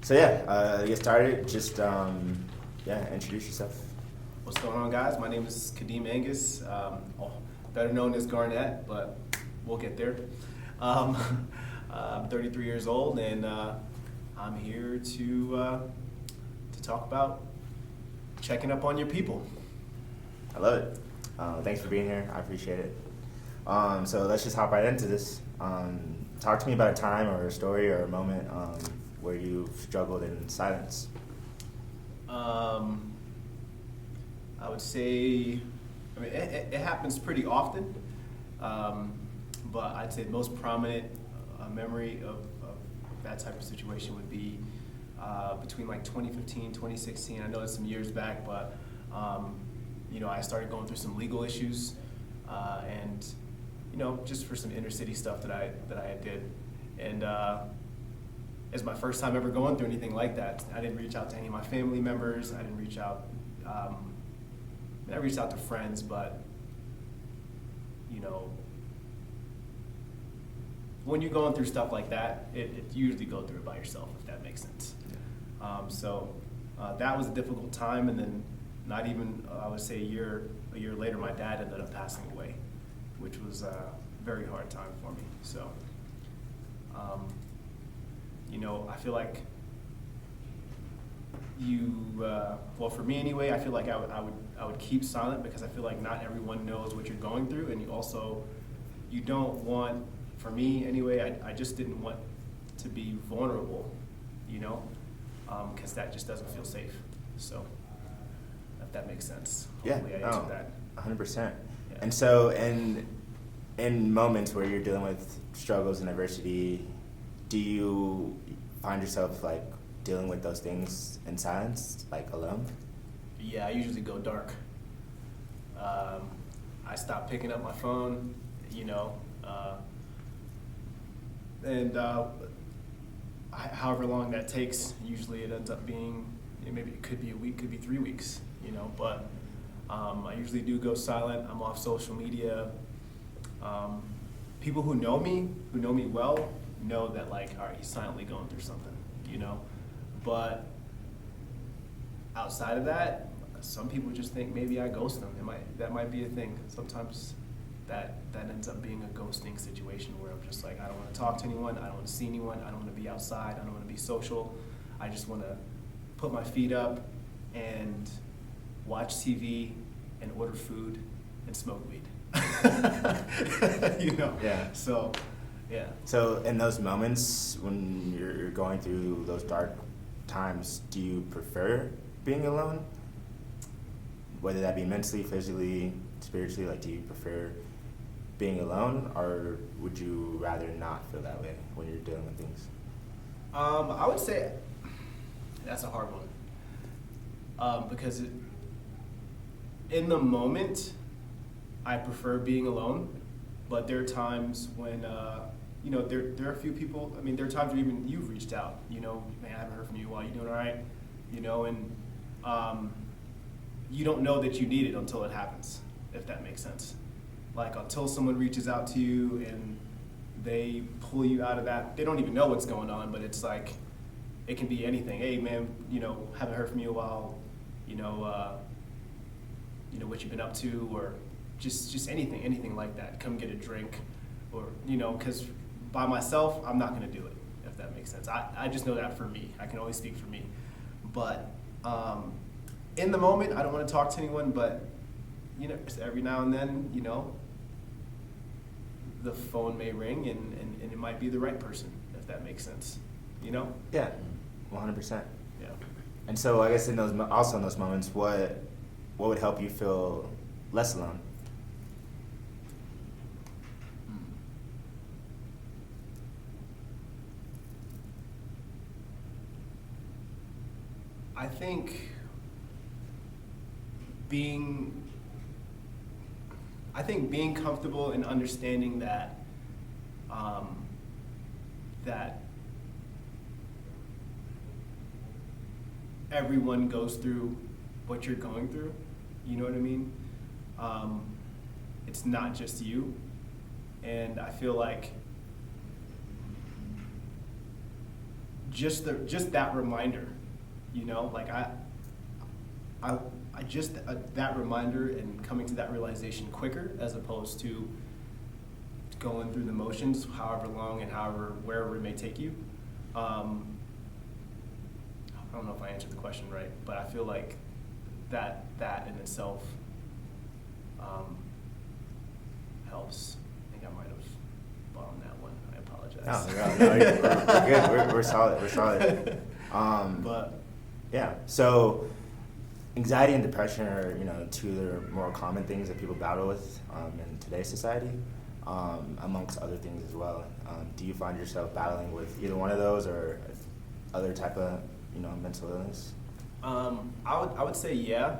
So yeah, to get started, just introduce yourself. What's going on, guys? My name is Kadeem Angus, better known as Garnett, but we'll get there. I'm 33 years old, and I'm here to talk about checking up on your people. I love it. Thanks for being here. I appreciate it. So let's just hop right into this. Talk to me about a time or a story or a moment where you've struggled in silence. I would say, it happens pretty often, but I'd say the most prominent memory of that type of situation would be between like 2015, 2016. I know it's some years back, but I started going through some legal issues, and just for some inner city stuff that I did, and it's my first time ever going through anything like that. I didn't reach out to any of my family members. I didn't reach out. I reached out to friends, but when you're going through stuff like that, you usually go through it by yourself, if that makes sense. Yeah. So that was a difficult time, and then not even I would say a year later, my dad ended up passing away, which was a very hard time for me. So I feel like for me anyway, I feel like I would keep silent because I feel like not everyone knows what you're going through, and you don't want, for me anyway, I just didn't want to be vulnerable, because that just doesn't feel safe. So if that makes sense. Hopefully I answered that. 100%. Yeah. And so in moments where you're dealing with struggles and adversity, do you find yourself like dealing with those things in silence, like alone? Yeah, I usually go dark. I stop picking up my phone, and however long that takes, usually it ends up being, maybe it could be a week, could be 3 weeks, but I usually do go silent. I'm off social media. People who know me well, know that like, all right, he's silently going through something, but outside of that, some people just think maybe I ghost them. That might be a thing. Sometimes that ends up being a ghosting situation where I'm just like, I don't want to talk to anyone, I don't want to see anyone, I don't want to be outside, I don't want to be social. I just want to put my feet up and watch TV and order food and smoke weed. Yeah. So, yeah. So in those moments when you're going through those dark times, do you prefer being alone? Whether that be mentally, physically, spiritually, like do you prefer being alone, or would you rather not feel that way when you're dealing with things? I would say that's a hard one, because in the moment, I prefer being alone, but there are times when, there are a few people, there are times where even you've reached out, man, I haven't heard from you, you doing all right? And you don't know that you need it until it happens, if that makes sense. Like until someone reaches out to you and they pull you out of that, they don't even know what's going on, but it's like, it can be anything. Hey man, haven't heard from you in a while, what you've been up to, or just anything like that. Come get a drink, or, because by myself, I'm not gonna do it, if that makes sense. I just know that for me. I can only speak for me. But in the moment, I don't want to talk to anyone, but just every now and then, the phone may ring and it might be the right person, if that makes sense. Yeah, 100%. Yeah. And so I guess in those moments, what would help you feel less alone? I think being comfortable and understanding that that everyone goes through what you're going through. You know what I mean? It's not just you, and I feel like just that reminder, like I just that reminder and coming to that realization quicker as opposed to going through the motions, however long and wherever it may take you. I don't know if I answered the question right, but I feel like that in itself helps. I think I might have bombed that one. I apologize. No, we're good. We're solid. We're solid. But yeah. So anxiety and depression are, two of the more common things that people battle with in today's society, amongst other things as well. Do you find yourself battling with either one of those or other type of, mental illness? I would say yeah.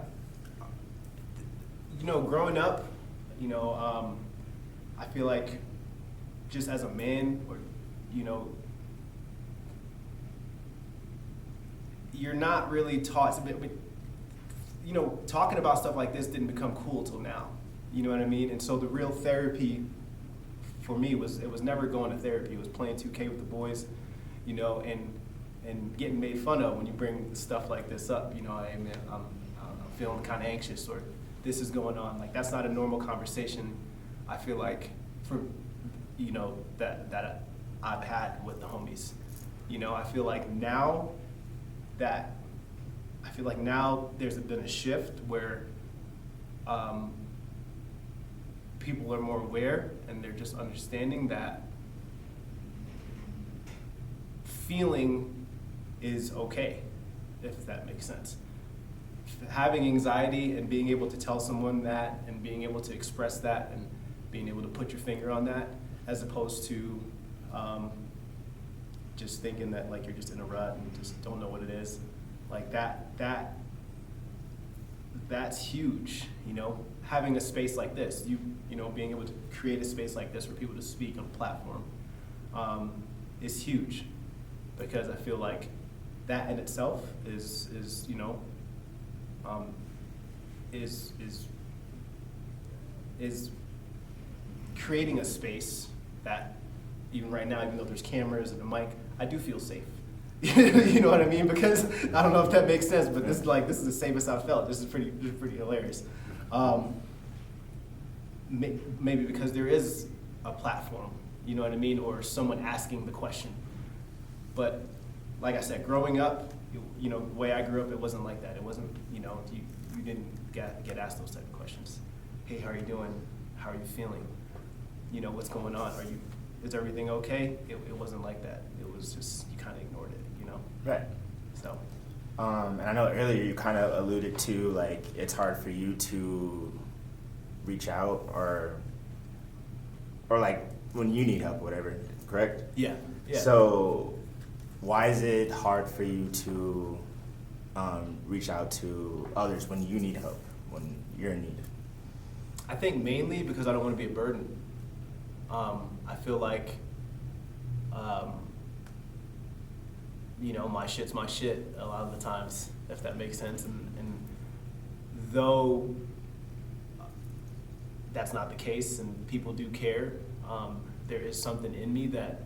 Growing up, I feel like just as a man, or you're not really taught. Talking about stuff like this didn't become cool till now. You know what I mean? And so the real therapy for me it was never going to therapy. It was playing 2K with the boys, and getting made fun of when you bring stuff like this up. I'm feeling kind of anxious, or this is going on. Like, that's not a normal conversation, I feel like, for, that I've had with the homies. I feel like now there's been a shift where people are more aware and they're just understanding that feeling is okay, if that makes sense. Having anxiety and being able to tell someone that and being able to express that and being able to put your finger on that, as opposed to just thinking that like you're just in a rut and just don't know what it is. Like that's huge. Having a space like this, being able to create a space like this for people to speak on a platform is huge, because I feel like that in itself is creating a space that even right now, even though there's cameras and a mic, I do feel safe. You know what I mean? Because I don't know if that makes sense, but this is the safest I've felt. This is pretty hilarious. Maybe because there is a platform, you know what I mean, or someone asking the question. But like I said, growing up, the way I grew up, it wasn't like that. It wasn't, you didn't get asked those type of questions. Hey, how are you doing? How are you feeling? What's going on? Is everything okay? It wasn't like that. It was just, you kind of ignored it, Right. So. And I know earlier you kind of alluded to, like, it's hard for you to reach out or like when you need help, whatever, correct? Yeah. So why is it hard for you to reach out to others when you need help, when you're in need? I think mainly because I don't want to be a burden. I feel like, my shit's my shit a lot of the times, if that makes sense. And though that's not the case and people do care, there is something in me, that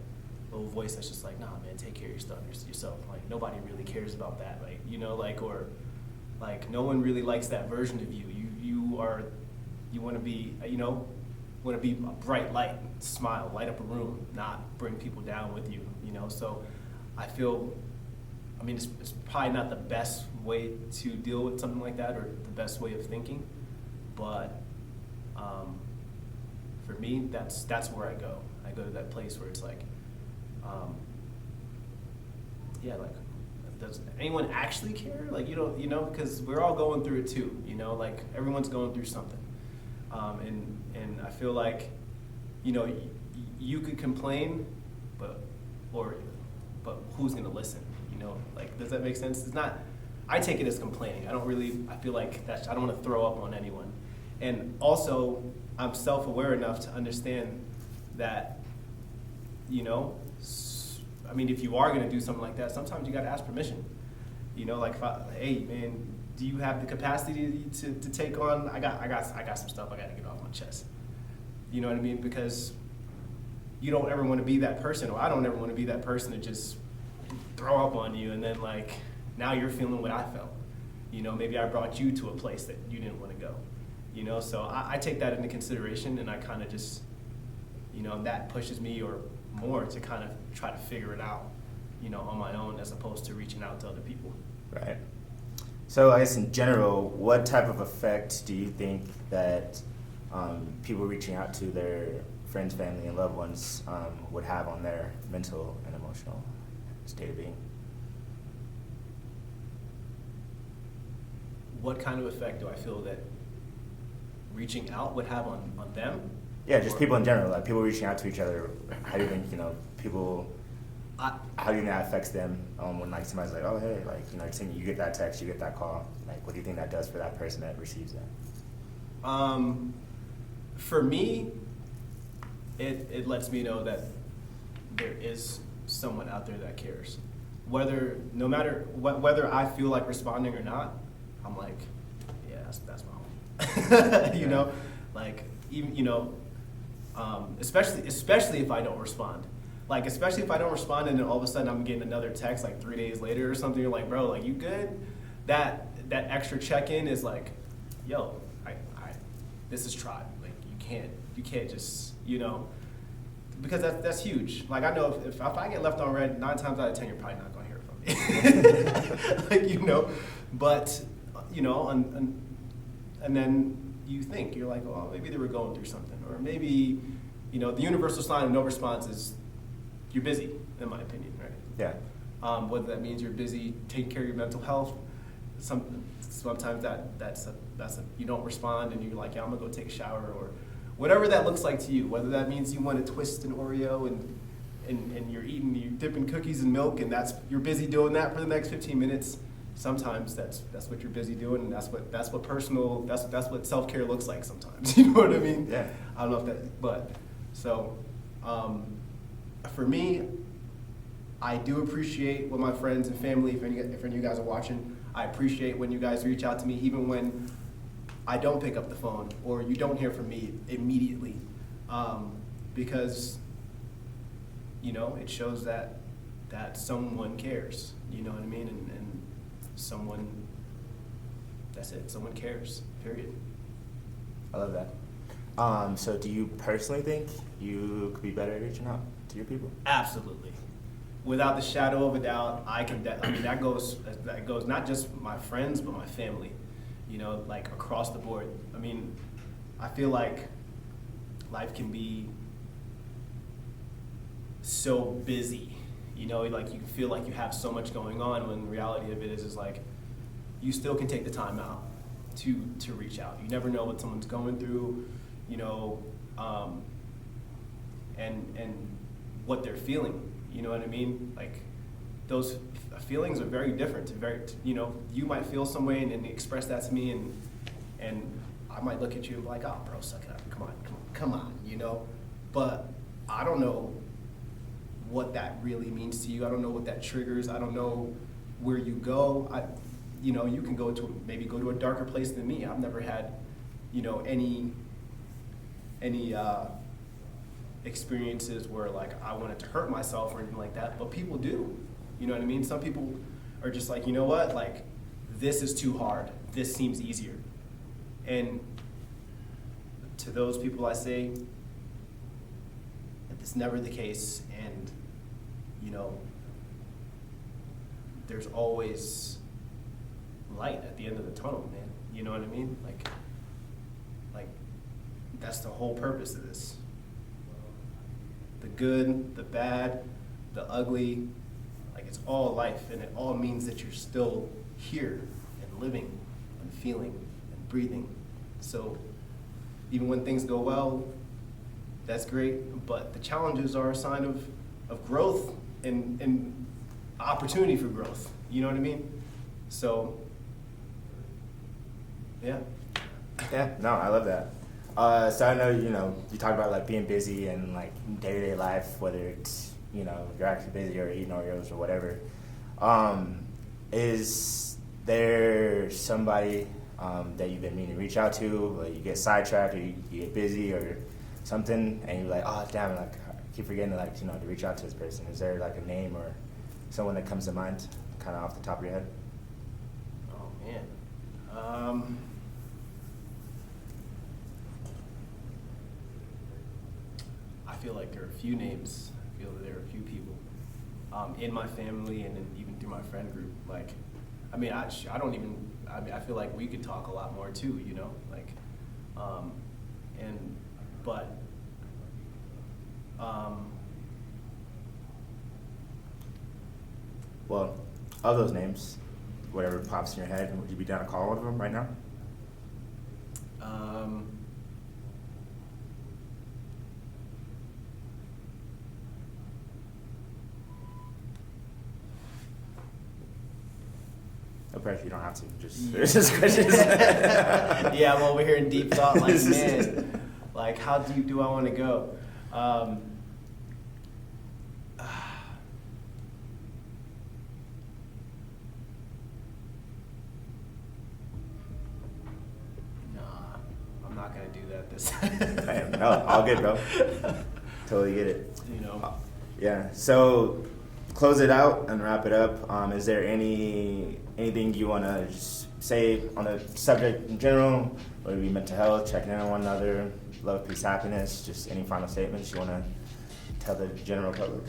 little voice that's just like, nah, man, take care of your stuff yourself. Like, nobody really cares about that, or no one really likes that version of you. You want to be, want to be a bright light, smile, light up a room, not bring people down with you, So I feel, it's probably not the best way to deal with something like that, or the best way of thinking, but for me, that's where I go. I go to that place where it's like, does anyone actually care? Like, because we're all going through it too, like everyone's going through something. And I feel like, you could complain, but who's gonna listen? Like, does that make sense? It's not. I take it as complaining. I feel like I don't want to throw up on anyone. And also, I'm self-aware enough to understand that, if you are gonna do something like that, sometimes you gotta ask permission. Hey man, do you have the capacity to take on? I got some stuff I gotta get off my chest. You know what I mean? Because you don't ever want to be that person, or I don't ever want to be that person to just throw up on you, and then like now you're feeling what I felt. Maybe I brought you to a place that you didn't want to go. So I take that into consideration, and I kind of just, that pushes me or more to kind of try to figure it out, on my own, as opposed to reaching out to other people. Right. So I guess in general, what type of effect do you think that people reaching out to their friends, family, and loved ones would have on their mental and emotional state of being? What kind of effect do I feel that reaching out would have on them? Yeah, just people in general, like people reaching out to each other. How do you think, people, how do you think that affects them when like somebody's like, oh, hey, like, you get that text, you get that call. Like, what do you think that does for that person that receives that? For me, it lets me know that there is someone out there that cares. No matter whether I feel like responding or not, I'm like, yeah, that's my home. You know, like even especially if I don't respond. Like, especially if I don't respond and then all of a sudden I'm getting another text like 3 days later or something. You're like, bro, like, you good? That extra check-in is like, yo, I this is tribe. Like, you can't just, because that's huge. Like, I know if I get left on red, 9 times out of 10 you're probably not gonna hear from me. Like, but and then you think, you're like, well, maybe they were going through something, or maybe, the universal sign of no response is you're busy, in my opinion, right? Yeah. Whether that means you're busy taking care of your mental health, sometimes that's you don't respond and you're like, yeah, I'm gonna go take a shower, or whatever that looks like to you. Whether that means you want to twist an Oreo and you're dipping cookies in milk, and you're busy doing that for the next 15 minutes. Sometimes that's what you're busy doing, and that's what self-care looks like sometimes. You know what I mean? Yeah. I don't know if that, but so for me, I do appreciate what my friends and family, if any of you guys are watching, I appreciate when you guys reach out to me, even when I don't pick up the phone or you don't hear from me immediately, because it shows that someone cares. You know what I mean? And someone, that's it. Someone cares. Period. I love that. So do you personally think you could be better at reaching out to your people? Absolutely. Without the shadow of a doubt, that goes not just my friends, but my family, like across the board. I mean, I feel like life can be so busy, like you feel like you have so much going on, when the reality of it is like, you still can take the time out to reach out. You never know what someone's going through, and what they're feeling. You know what I mean? Like, those feelings are very different. You might feel some way and express that to me, and I might look at you and be like, oh, bro, suck it up. Come on, But I don't know what that really means to you. I don't know what that triggers. I don't know where you go. You can go to a darker place than me. I've never had, any experiences where like I wanted to hurt myself or anything like that, but people do. You know what I mean? Some people are just like, you know what, like, this is too hard. This seems easier. And to those people I say that it's never the case, and there's always light at the end of the tunnel, man. You know what I mean? Like that's the whole purpose of this. The good, the bad, the ugly, like, it's all life, and it all means that you're still here and living and feeling and breathing. So even when things go well, that's great, but the challenges are a sign of growth and opportunity for growth. You know what I mean? So, yeah. Yeah, no, I love that. So I know, you talk about like being busy and like day-to-day life, whether it's, you're actually busy or eating Oreos or whatever. Is there somebody that you've been meaning to reach out to, or you get sidetracked, or you get busy or something, and you're like, oh, damn, like, I keep forgetting to, like, to reach out to this person? Is there like a name or Someone that comes to mind, kind of off the top of your head. Oh man. I feel like there are a few names. I feel that there are a few people in my family and then even through my friend group. Like, I mean, I don't even. I mean, I feel like we could talk a lot more too. You know, like, and but. Well, of those names, whatever pops in your head, would you be down to call one of them right now? No pressure, you don't have to. Just there's just questions. Yeah, I'm over here in deep thought, like, man, like, how deep do I want to go? Nah, I'm not gonna do that this time. Man, no, all good, bro. Totally get it. You know. Yeah. So, close it out and wrap it up. Is there anything you want to say on the subject in general, whether it be mental health, checking in on one another, love, peace, happiness? Just any final statements you want to tell the general public?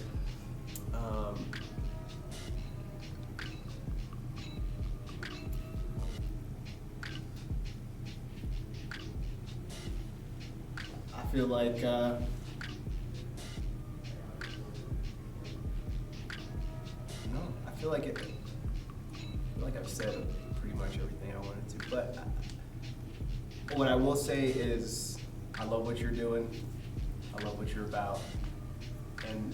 I feel like I feel like I've said pretty much everything I wanted to. But what I will say is, I love what you're doing. I love what you're about, and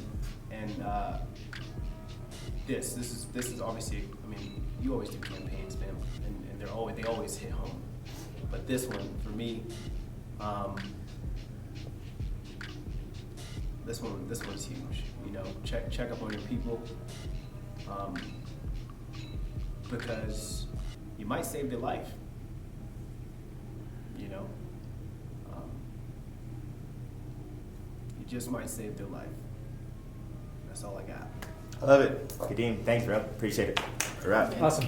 this is obviously. I mean, you always do campaigns, man, and they always hit home. But this one, for me, this one's huge. You know, check up on your people, because you might save their life. You know, you just might save their life. That's all I got. I love it. Kadeem, thanks, bro. Appreciate it. A wrap. Awesome.